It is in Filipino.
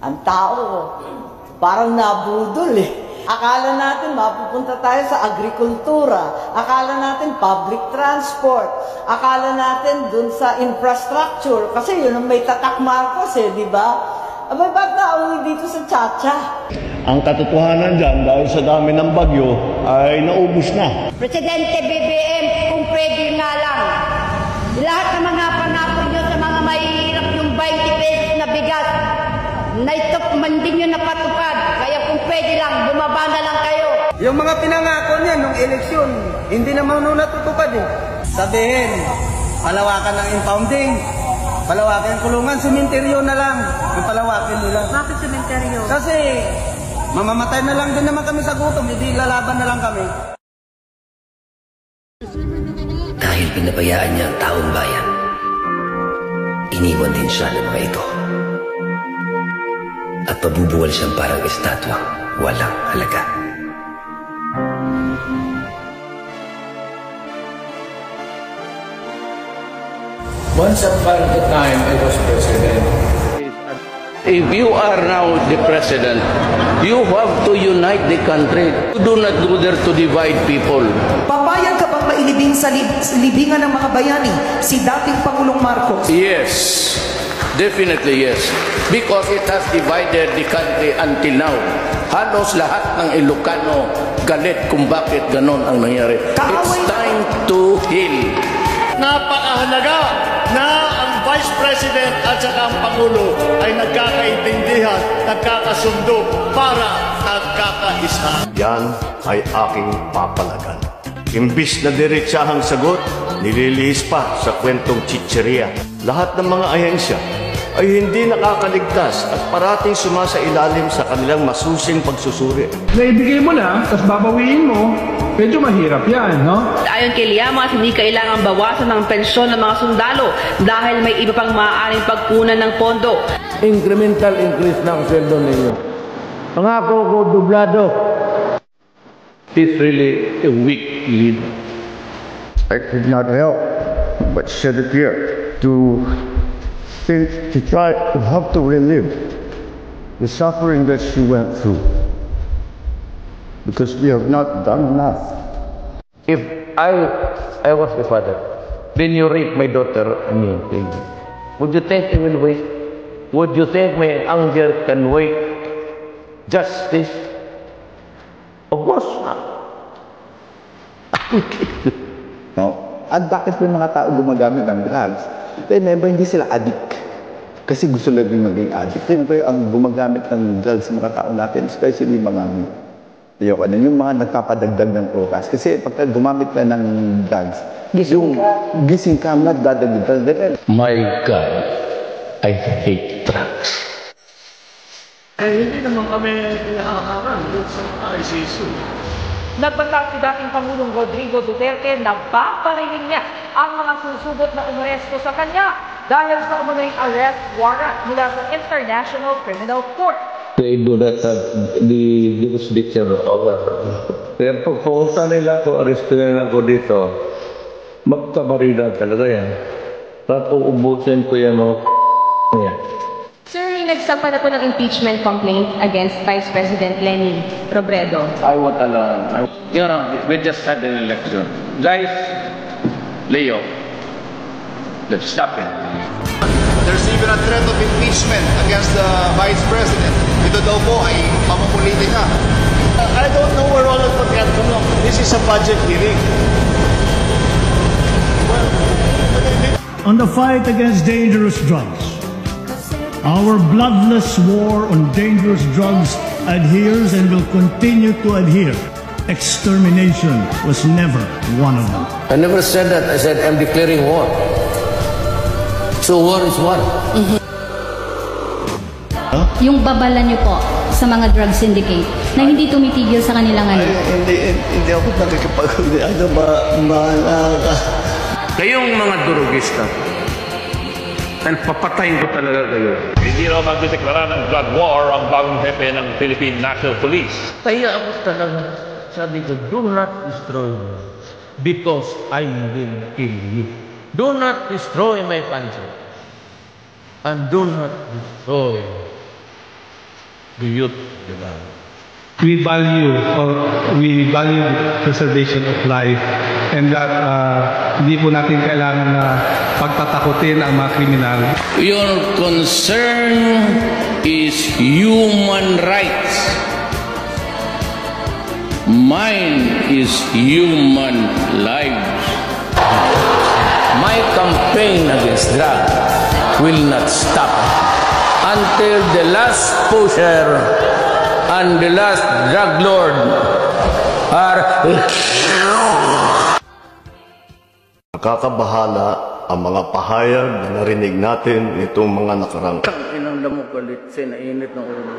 Ang tao, parang nabudol eh. Akala natin mapupunta tayo sa agrikultura. Akala natin public transport. Akala natin dun sa infrastructure. Kasi yun ang may tatak Marcos eh, di ba? Abay, ba't nauwi dito sa Chacha? Ang katotohanan dyan, dahil sa dami ng bagyo, ay naubos na. Presidente BBM, kung pwede nga lang, lahat ng mga pangako nyo sa mga mahihirap yung 20 pesos na bigas, na ito hindi nyo napatupad. Kaya kung pwede lang, bumaba na lang kayo. Yung mga pinangako niya nung eleksyon, hindi naman nung natutupad eh. Sabihin, palawakan ng impounding, palawakan ng kulungan, sementeryo na lang. Yung palawakin nila. Bakit sementeryo? Kasi mamamatay na lang din naman kami sa gutom, hindi lalaban na lang kami. Dahil pinabayaan niya ang taong bayan, iniwan din siya ng mga ito. At pabubuwal siyang parang estatwa, walang halaga. Once upon a time, I was president. If you are now the president, you have to unite the country. You do not go there to divide people. Papayag ka bang mailibing sa libingan ng mga bayani si dating Pangulong Marcos? Yes, definitely yes. Because it has divided the country until now. Halos lahat ng Ilocano galit kung bakit ganon ang nangyari. It's time to heal. Napakahalaga na ang Vice President at saka ang Pangulo ay nagkakaintindihan, nagkakasundo para nagkakaisa. Yan ay aking papalagan. Imbis na diretsahang sagot, nililihis pa sa kwentong chicheria. Lahat ng mga ahensya ay hindi nakakaligtas at parating sumasailalim sa kanilang masusing pagsusuri. Naibigay mo na, tapos babawiin mo, medyo mahirap yan, no? Ayon kay Llamas, hindi kailangang bawasan ng pensyon ng mga sundalo dahil may iba pang maaaring pagkunan ng pondo. Incremental increase ng sweldo ninyo. Pangako ko dublado. He's really a weak leader. I could not help but shed a tear to try to have to relive the suffering that she went through, because we have not done enough. If I was the father, then you rape my daughter and me, would you think I will wait? Would you think my anger can wait justice? Of course not. No? At bakit yung mga tao gumagamit ng drugs? Remember, hindi sila addict. Kasi gusto lang yung maging addict. Remember, ang gumagamit ng drugs sa mga tao natin, especially yung mga nagpapadagdag ng oras. Kasi pagka gumamit na ng drugs, yung gising ka, nagdadagdag. My God, I hate drugs. Hindi naman kami nakakaroon sa ICC. Nagbanggit si dating Pangulong Rodrigo Duterte na paparihin niya ang mga susubot na umaresto sa kanya dahil sa umunoy arrest warrant mula sa International Criminal Court. They do not have the jurisdiction over. Kaya pag pumunta nila ko, arresto nila ko dito, magkabarina talaga yan. At uubusin ko yan o yan. Sir, nagsampa na po ng impeachment complaint against Vice President Leni Robredo. I want alone. You know, we just had an election. Guys, Leo, let's stop it. There's even a threat of impeachment against the Vice President. Ito daw po ay pamumulitika. I don't know where all of that comes from. This is a budget hearing. On the fight against dangerous drugs, our bloodless war on dangerous drugs adheres and will continue to adhere. Extermination was never one of them. I never said that. I said I'm declaring war. So war is what? Yung babala niyo po sa mga drug syndicate na hindi tumitigil sa kanila ngayon. Hindi ako nakikipag-uli. Kayong mga durugista, papatayin ko talaga kayo. Hindi raw magdedeklara ng drug war ang bagong hepe ng Philippine National Police. Kaya ako talaga, sabi ko, do not destroy me because I will kill you. Do not destroy my country. And do not destroy the youth. We value preservation of life, and that hindi po natin kailangan na pagtatakutin ang mga kriminal. Your concern is human rights. Mine is human lives. My campaign against drugs will not stop until the last pusher and the last drug lord are... Nakakabahala ang mga pahayag na narinig natin itong mga nakarang. Inang damo galit, sinainit ng ulo.